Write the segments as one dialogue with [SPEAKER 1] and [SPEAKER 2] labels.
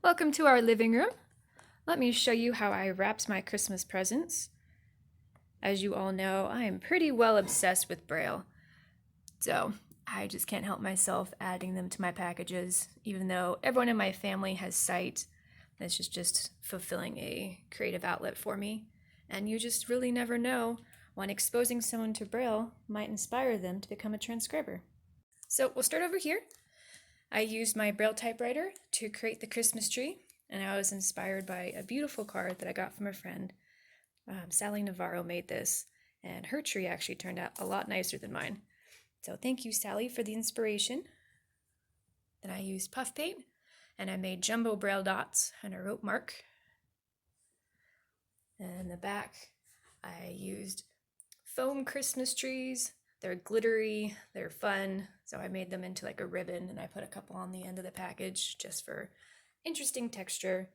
[SPEAKER 1] Welcome to our living room. Let me show you how I wrapped my Christmas presents. As you all know, I am pretty well obsessed with Braille, so I just can't help myself adding them to my packages, even though everyone in my family has sight. It's just fulfilling a creative outlet for me, and you just really never know when exposing someone to Braille might inspire them to become a transcriber. So we'll start over here. I used my Braille typewriter to create the Christmas tree, and I was inspired by a beautiful card that I got from a friend. Sally Navarro made this, and her tree actually turned out a lot nicer than mine. So thank you, Sally, for the inspiration. Then I used puff paint, and I made jumbo Braille dots, and I wrote Mark. And in the back, I used foam Christmas trees. They're glittery, they're fun, so I made them into like a ribbon, and I put a couple on the end of the package just for interesting texture.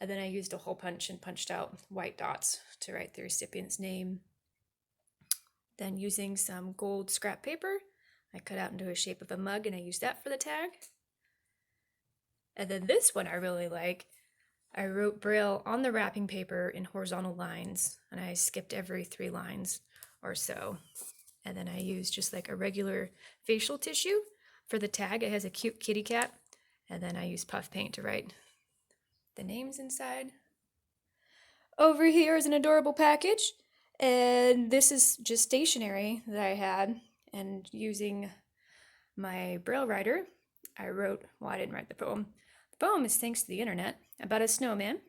[SPEAKER 1] And then I used a hole punch and punched out white dots to write the recipient's name. Then using some gold scrap paper, I cut out into a shape of a mug, and I used that for the tag. And then this one I really like. I wrote Braille on the wrapping paper in horizontal lines, and I skipped every 3 lines or so. And then I used just like a regular facial tissue for the tag. It has a cute kitty cat. And then I used puff paint to write the names inside. Over here is an adorable package. And this is just stationery that I had. And using my Braille writer, I wrote, well, I didn't write the poem. The poem is thanks to the internet, about a snowman.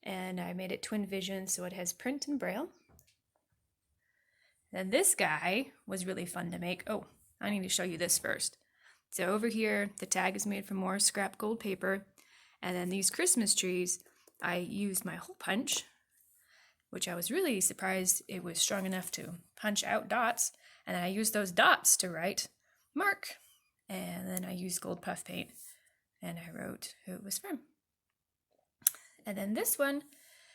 [SPEAKER 1] And I made it twin vision, so it has print and Braille. Then this guy was really fun to make. Oh, I need to show you this first. So over here, the tag is made from more scrap gold paper. And then these Christmas trees, I used my hole punch, which I was really surprised it was strong enough to punch out dots. And then I used those dots to write Mark. And then I used gold puff paint, and I wrote who it was from. And then this one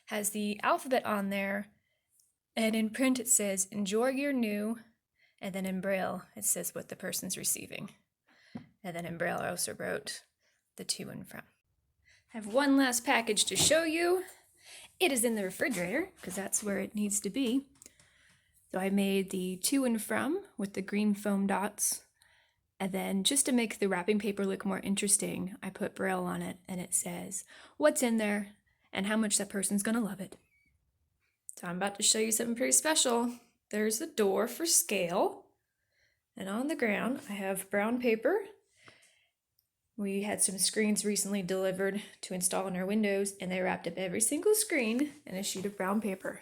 [SPEAKER 1] has the alphabet on there. And in print it says, enjoy your new, and then in Braille it says what the person's receiving. And then in Braille I also wrote the to and from. I have one last package to show you. It is in the refrigerator, because that's where it needs to be. So I made the to and from with the green foam dots. And then just to make the wrapping paper look more interesting, I put Braille on it, and it says what's in there and how much that person's gonna love it. So I'm about to show you something pretty special. There's a door for scale, and on the ground I have brown paper. We had some screens recently delivered to install in our windows, and they wrapped up every single screen in a sheet of brown paper.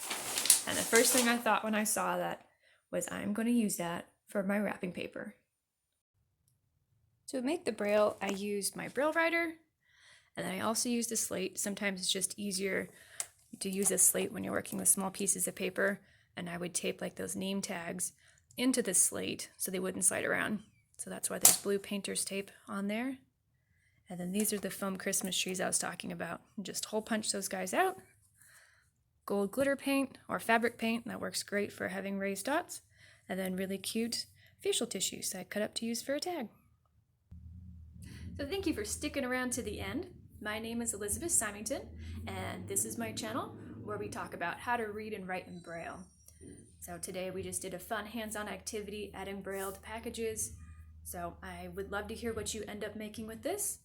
[SPEAKER 1] And the first thing I thought when I saw that was I'm going to use that for my wrapping paper. To make the Braille, I used my Braille writer, and then I also used a slate. Sometimes it's just easier to use a slate when you're working with small pieces of paper, and I would tape like those name tags into the slate so they wouldn't slide around. So that's why there's blue painter's tape on there. And then these are the foam Christmas trees I was talking about. Just hole punch those guys out. Gold glitter paint or fabric paint, that works great for having raised dots. And then really cute facial tissues that I cut up to use for a tag. So thank you for sticking around to the end. My name is Elizabeth Symington, and this is my channel where we talk about how to read and write in Braille. So today we just did a fun hands-on activity adding Braille to packages. So I would love to hear what you end up making with this.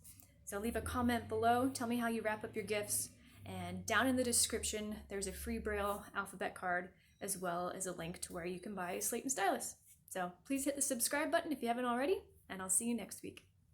[SPEAKER 1] So leave a comment below, tell me how you wrap up your gifts, and down in the description there's a free Braille alphabet card as well as a link to where you can buy Slate and Stylus. So please hit the subscribe button if you haven't already, and I'll see you next week.